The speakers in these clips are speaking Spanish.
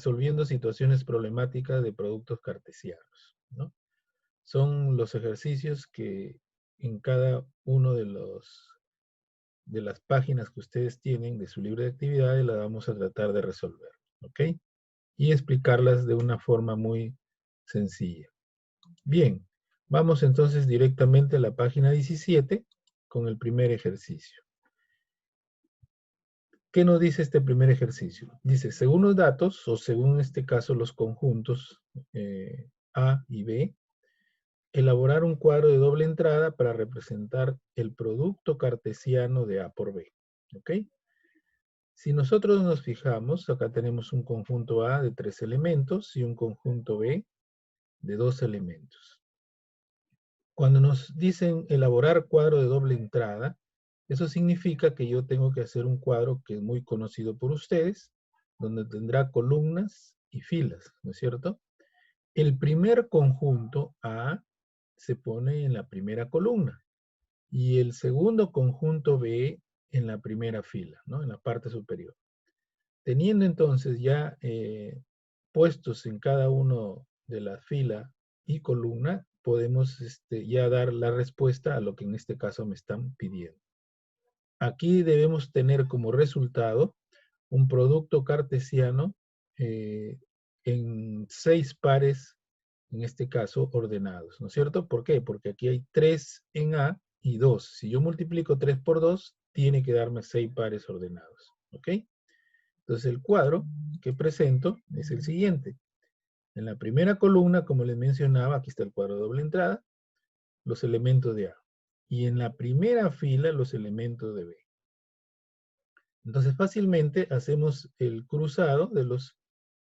resolviendo situaciones problemáticas de productos cartesianos, ¿no? Son los ejercicios que en cada uno de las páginas que ustedes tienen de su libro de actividades la vamos a tratar de resolver, ¿ok? Y explicarlas de una forma muy sencilla. Bien, vamos entonces directamente a la página 17 con el primer ejercicio. ¿Qué nos dice este primer ejercicio? Dice, según los datos, o según en este caso los conjuntos A y B, elaborar un cuadro de doble entrada para representar el producto cartesiano de A por B. ¿Ok? Si nosotros nos fijamos, acá tenemos un conjunto A de 3 elementos y un conjunto B de 2 elementos. Cuando nos dicen elaborar cuadro de doble entrada, eso significa que yo tengo que hacer un cuadro que es muy conocido por ustedes, donde tendrá columnas y filas, ¿no es cierto? El primer conjunto A se pone en la primera columna y el segundo conjunto B en la primera fila, ¿no? En la parte superior. Teniendo entonces ya puestos en cada uno de la fila y columna, podemos ya dar la respuesta a lo que en este caso me están pidiendo. Aquí debemos tener como resultado un producto cartesiano en 6 pares, en este caso, ordenados, ¿no es cierto? ¿Por qué? Porque aquí hay 3 en A y 2. Si yo multiplico 3 por 2, tiene que darme 6 pares ordenados, ¿ok? Entonces el cuadro que presento es el siguiente. En la primera columna, como les mencionaba, aquí está el cuadro de doble entrada, los elementos de A. Y en la primera fila, los elementos de B. Entonces fácilmente hacemos el cruzado de los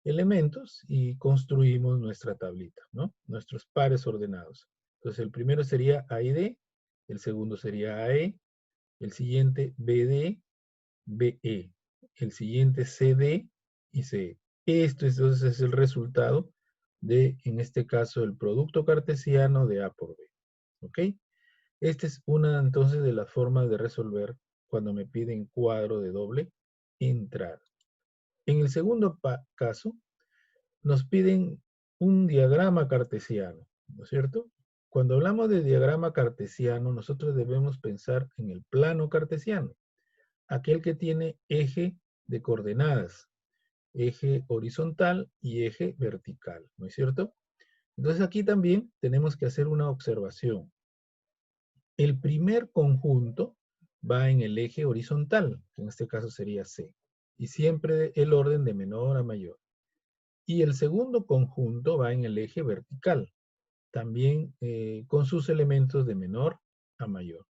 elementos y construimos nuestra tablita, ¿no? Nuestros pares ordenados. Entonces el primero sería A y D, el segundo sería AE, el siguiente BD, BE, el siguiente CD y CE. Esto entonces es el resultado de, en este caso, el producto cartesiano de A por B. ¿Ok? Esta es una entonces de las formas de resolver cuando me piden cuadro de doble entrada. En el segundo caso, nos piden un diagrama cartesiano, ¿no es cierto? Cuando hablamos de diagrama cartesiano, nosotros debemos pensar en el plano cartesiano, aquel que tiene eje de coordenadas, eje horizontal y eje vertical, ¿no es cierto? Entonces aquí también tenemos que hacer una observación. El primer conjunto va en el eje horizontal, que en este caso sería C, y siempre el orden de menor a mayor. Y el segundo conjunto va en el eje vertical, también con sus elementos de menor a mayor.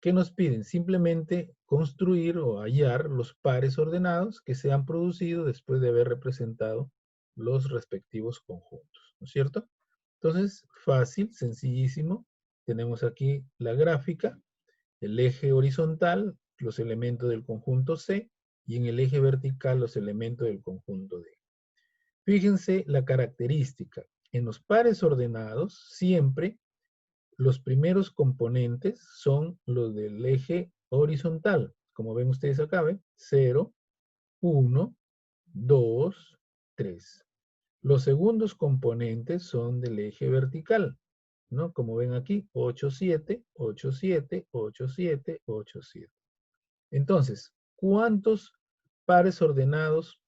¿Qué nos piden? Simplemente construir o hallar los pares ordenados que se han producido después de haber representado los respectivos conjuntos, ¿no es cierto? Entonces, fácil, sencillísimo. Tenemos aquí la gráfica, el eje horizontal, los elementos del conjunto C, y en el eje vertical los elementos del conjunto D. Fíjense la característica. En los pares ordenados, siempre los primeros componentes son los del eje horizontal. Como ven ustedes acá, ¿ven? 0, 1, 2, 3. Los segundos componentes son del eje vertical, ¿no? Como ven aquí, 8, 7, 8, 7, 8, 7, 8, 7. Entonces, ¿cuántos pares ordenados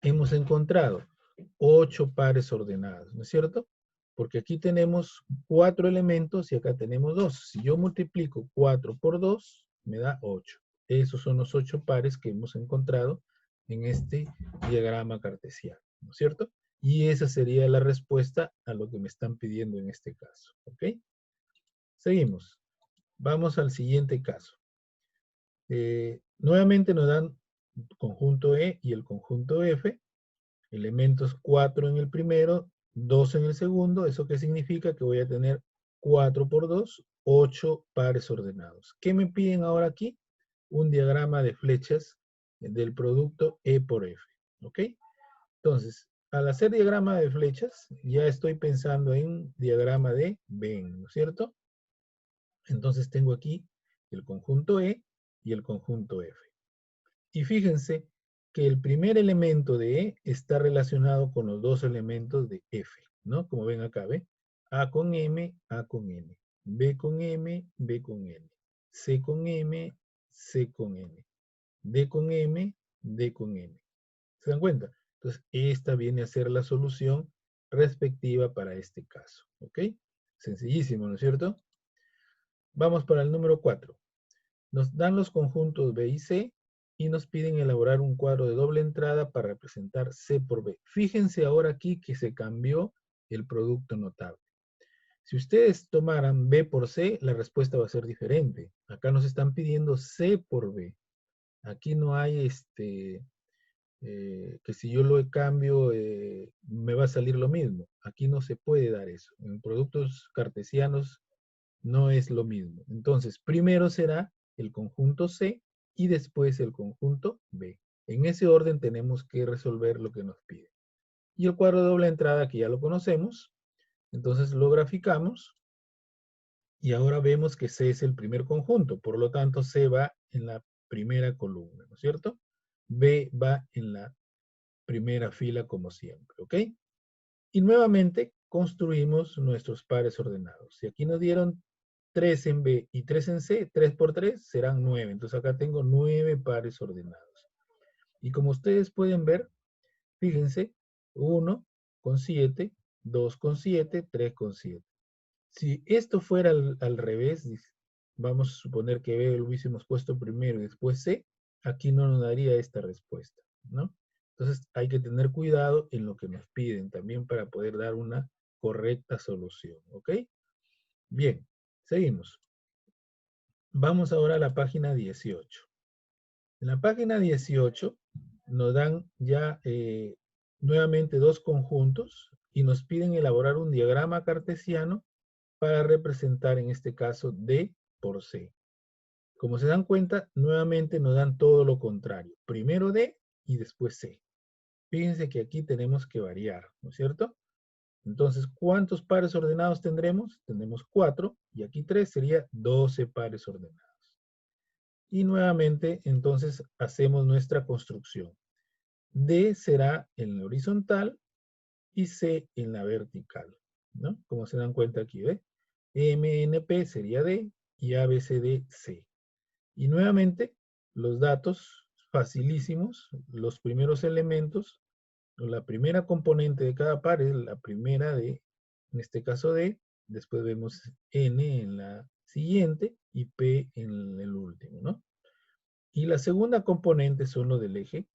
hemos encontrado? 8 pares ordenados, ¿no es cierto? Porque aquí tenemos 4 elementos y acá tenemos 2. Si yo multiplico 4 por 2, me da 8. Esos son los 8 pares que hemos encontrado en este diagrama cartesiano, ¿no es cierto? Y esa sería la respuesta a lo que me están pidiendo en este caso, ¿ok? Seguimos. Vamos al siguiente caso. Nuevamente nos dan conjunto E y el conjunto F, elementos 4 en el primero, 2 en el segundo. ¿Eso qué significa? Que voy a tener 4 por 2, 8 pares ordenados. ¿Qué me piden ahora aquí? Un diagrama de flechas del producto E por F. ¿Ok? Entonces, al hacer diagrama de flechas, ya estoy pensando en diagrama de Venn, ¿no es cierto? Entonces tengo aquí el conjunto E y el conjunto F. Y fíjense que el primer elemento de E está relacionado con los dos elementos de F, ¿no? Como ven acá, ¿ve? A con M, A con N. B con M, B con N. C con M, C con N. D con M, D con N. ¿Se dan cuenta? Entonces, esta viene a ser la solución respectiva para este caso, ¿ok? Sencillísimo, ¿no es cierto? Vamos para el número 4. Nos dan los conjuntos B y C y nos piden elaborar un cuadro de doble entrada para representar C por B. Fíjense ahora aquí que se cambió el producto notable. Si ustedes tomaran B por C, la respuesta va a ser diferente. Acá nos están pidiendo C por B. Aquí no hay que si yo lo cambio me va a salir lo mismo. Aquí no se puede dar eso. En productos cartesianos no es lo mismo. Entonces, primero será el conjunto C y después el conjunto B. En ese orden tenemos que resolver lo que nos pide. Y el cuadro de doble entrada, que ya lo conocemos, entonces lo graficamos y ahora vemos que C es el primer conjunto. Por lo tanto, C va en la primera columna, ¿no es cierto? B va en la primera fila como siempre, ¿ok? Y nuevamente construimos nuestros pares ordenados. Si aquí nos dieron 3 en B y 3 en C, 3 por 3 serán 9. Entonces acá tengo 9 pares ordenados. Y como ustedes pueden ver, fíjense, 1 con 7, 2 con 7, 3 con 7. Si esto fuera al revés, vamos a suponer que B lo hubiésemos puesto primero y después C, aquí no nos daría esta respuesta, ¿no? Entonces hay que tener cuidado en lo que nos piden también para poder dar una correcta solución, ¿ok? Bien, seguimos. Vamos ahora a la página 18. En la página 18 nos dan ya nuevamente dos conjuntos y nos piden elaborar un diagrama cartesiano para representar en este caso D por C. Como se dan cuenta, nuevamente nos dan todo lo contrario. Primero D y después C. Fíjense que aquí tenemos que variar, ¿no es cierto? Entonces, ¿cuántos pares ordenados tendremos? Tendremos 4 y aquí 3 sería 12 pares ordenados. Y nuevamente, entonces, hacemos nuestra construcción. D será en la horizontal y C en la vertical, ¿no? Como se dan cuenta aquí, ¿ve? MNP sería D y ABCD C. Y nuevamente, los datos facilísimos, los primeros elementos, la primera componente de cada par es la primera de, en este caso D, después vemos N en la siguiente y P en el último, ¿no? Y la segunda componente son los del eje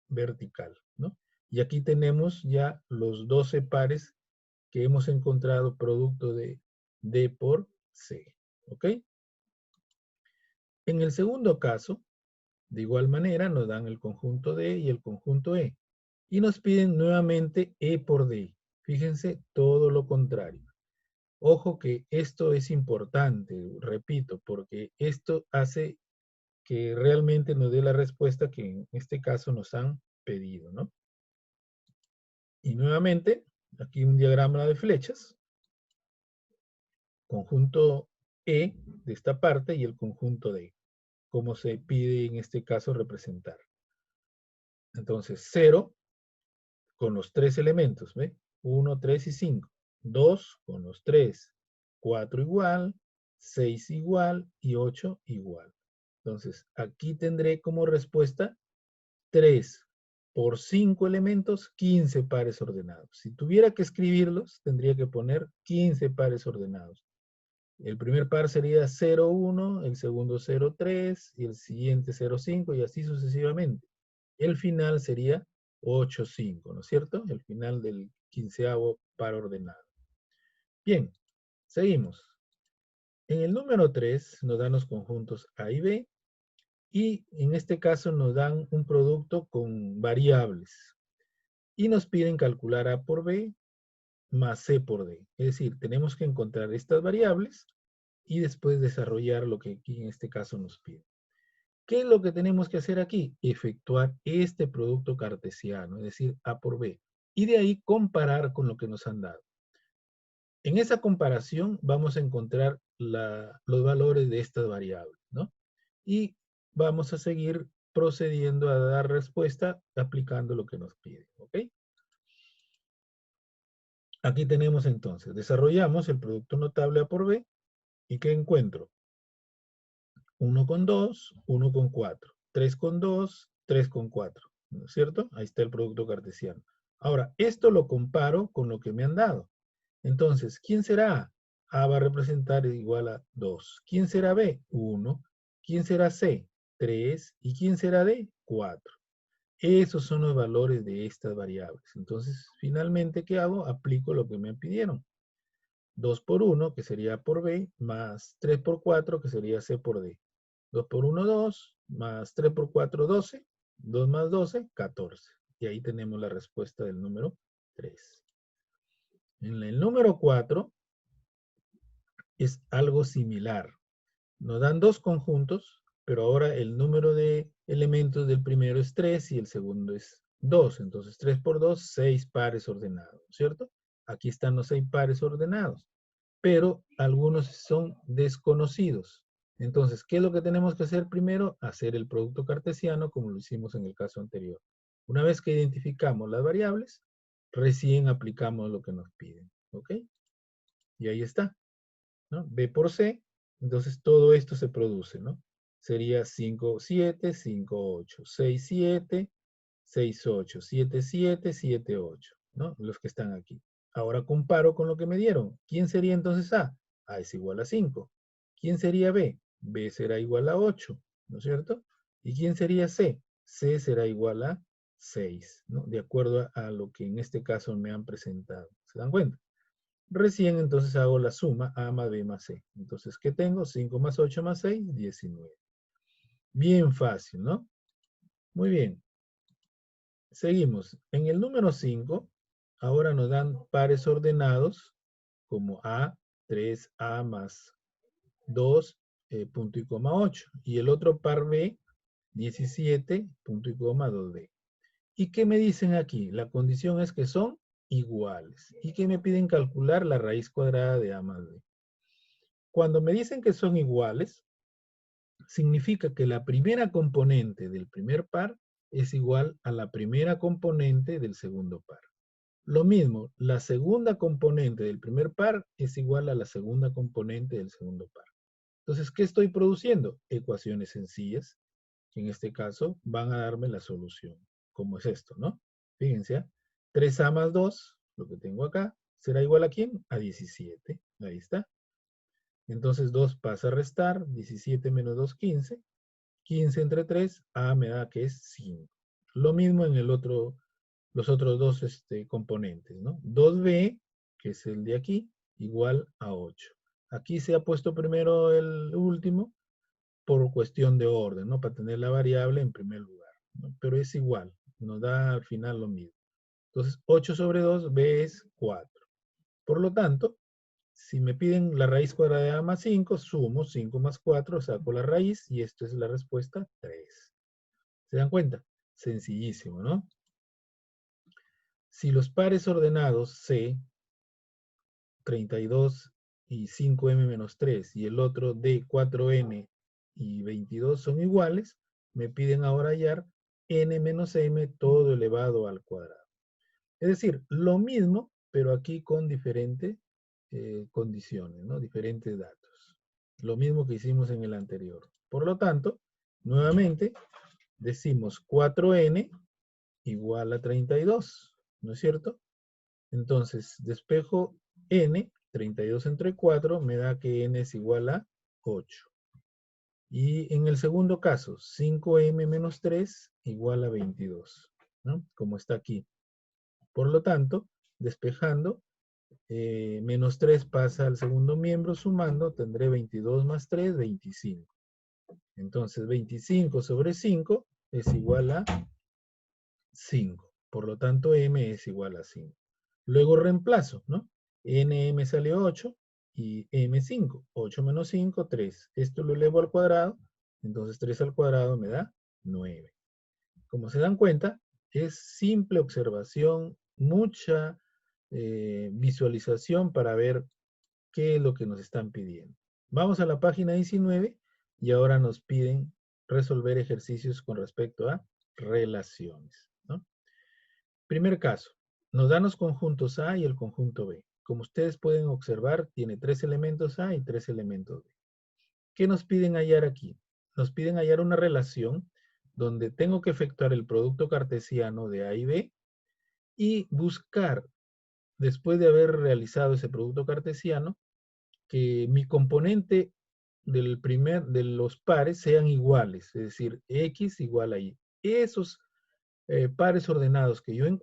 vertical, ¿no? Y aquí tenemos ya los 12 pares que hemos encontrado producto de D por C, ¿ok? En el segundo caso, de igual manera, nos dan el conjunto D y el conjunto E. Y nos piden nuevamente E por D. Fíjense, todo lo contrario. Ojo que esto es importante, repito, porque esto hace que realmente nos dé la respuesta que en este caso nos han pedido, ¿no? Y nuevamente, aquí un diagrama de flechas, conjunto E de esta parte y el conjunto D, como se pide en este caso representar. Entonces, 0 con los 3 elementos, ¿ve? 1, 3 y 5. 2 con los 3. 4 igual, 6 igual y 8 igual. Entonces, aquí tendré como respuesta 3 por 5 elementos, 15 pares ordenados. Si tuviera que escribirlos, tendría que poner 15 pares ordenados. El primer par sería 0, 1, el segundo 0, 3 y el siguiente 0, 5 y así sucesivamente. El final sería 8, 5, ¿no es cierto? El final del 15avo par ordenado. Bien, seguimos. En el número 3 nos dan los conjuntos A y B y en este caso nos dan un producto con variables y nos piden calcular A por B más C por D. Es decir, tenemos que encontrar estas variables y después desarrollar lo que aquí en este caso nos pide. ¿Qué es lo que tenemos que hacer aquí? Efectuar este producto cartesiano, es decir, A por B. Y de ahí comparar con lo que nos han dado. En esa comparación vamos a encontrar los valores de estas variables, ¿no? Y vamos a seguir procediendo a dar respuesta aplicando lo que nos piden, ¿ok? Aquí tenemos entonces, desarrollamos el producto notable A por B, ¿y qué encuentro? 1 con 2, 1 con 4, 3 con 2, 3 con 4, ¿no es cierto? Ahí está el producto cartesiano. Ahora, esto lo comparo con lo que me han dado. Entonces, ¿quién será A? A va a representar igual a 2. ¿Quién será B? 1. ¿Quién será C? 3. ¿Y quién será D? 4. Esos son los valores de estas variables. Entonces, finalmente, ¿qué hago? Aplico lo que me pidieron. 2 por 1, que sería A por B, más 3 por 4, que sería C por D. 2 por 1, 2, más 3 por 4, 12. 2 más 12, 14. Y ahí tenemos la respuesta del número 3. En el número 4 es algo similar. Nos dan dos conjuntos, pero ahora el número de elementos del primero es 3 y el segundo es 2. Entonces 3 por 2, 6 pares ordenados, ¿cierto? Aquí están los 6 pares ordenados, pero algunos son desconocidos. Entonces, ¿qué es lo que tenemos que hacer primero? Hacer el producto cartesiano como lo hicimos en el caso anterior. Una vez que identificamos las variables, recién aplicamos lo que nos piden, ¿ok? Y ahí está, ¿no? B por C, entonces todo esto se produce, ¿no? Sería 5, 7, 5, 8, 6, 7, 6, 8, 7, 7, 7, 8, ¿no? Los que están aquí. Ahora comparo con lo que me dieron. ¿Quién sería entonces A? A es igual a 5. ¿Quién sería B? B será igual a 8, ¿no es cierto? ¿Y quién sería C? C será igual a 6, ¿no? De acuerdo a lo que en este caso me han presentado. ¿Se dan cuenta? Recién entonces hago la suma A más B más C. Entonces, ¿qué tengo? 5 más 8 más 6, 19. Bien fácil, ¿no? Muy bien. Seguimos. En el número 5, ahora nos dan pares ordenados como A, 3A más 2, punto y coma 8. Y el otro par B, 17, punto y coma 2B. ¿Y qué me dicen aquí? La condición es que son iguales. ¿Y que me piden calcular la raíz cuadrada de A más B? Cuando me dicen que son iguales, significa que la primera componente del primer par es igual a la primera componente del segundo par. Lo mismo, la segunda componente del primer par es igual a la segunda componente del segundo par. Entonces, ¿qué estoy produciendo? Ecuaciones sencillas, que en este caso van a darme la solución. Como es esto, ¿no? Fíjense, 3A más 2, lo que tengo acá, ¿será igual a quién? A 17. Ahí está. Entonces 2 pasa a restar, 17 menos 2, 15. 15 entre 3, A me da que es 5. Lo mismo en los otros dos componentes, ¿no? 2B, que es el de aquí, igual a 8. Aquí se ha puesto primero el último por cuestión de orden, ¿no? Para tener la variable en primer lugar, ¿no? Pero es igual, nos da al final lo mismo. Entonces, 8 sobre 2, B es 4. Por lo tanto, si me piden la raíz cuadrada de A más 5, sumo 5 más 4, saco la raíz y esto es la respuesta 3. ¿Se dan cuenta? Sencillísimo, ¿no? Si los pares ordenados C, 32 y 5M menos 3 y el otro D, 4N y 22 son iguales, me piden ahora hallar N menos M todo elevado al cuadrado. Es decir, lo mismo, pero aquí con diferentes condiciones, ¿no? Diferentes datos. Lo mismo que hicimos en el anterior. Por lo tanto, nuevamente, decimos 4n igual a 32, ¿no es cierto? Entonces, despejo n, 32 entre 4, me da que n es igual a 8. Y en el segundo caso, 5m menos 3 igual a 22, ¿no? Como está aquí. Por lo tanto, despejando, menos 3 pasa al segundo miembro, sumando, tendré 22 más 3, 25. Entonces, 25 sobre 5 es igual a 5. Por lo tanto, m es igual a 5. Luego reemplazo, ¿no? nm sale 8 y m 5. 8 menos 5, 3. Esto lo elevo al cuadrado, entonces 3 al cuadrado me da 9. Como se dan cuenta, es simple observación, mucha visualización para ver qué es lo que nos están pidiendo. Vamos a la página 19 y ahora nos piden resolver ejercicios con respecto a relaciones, ¿no? Primer caso, nos dan los conjuntos A y el conjunto B. Como ustedes pueden observar, tiene 3 elementos A y 3 elementos B. ¿Qué nos piden hallar aquí? Nos piden hallar una relación donde tengo que efectuar el producto cartesiano de A y B y buscar, después de haber realizado ese producto cartesiano, que mi componente de los pares sean iguales, es decir, X igual a Y. Esos pares ordenados que yo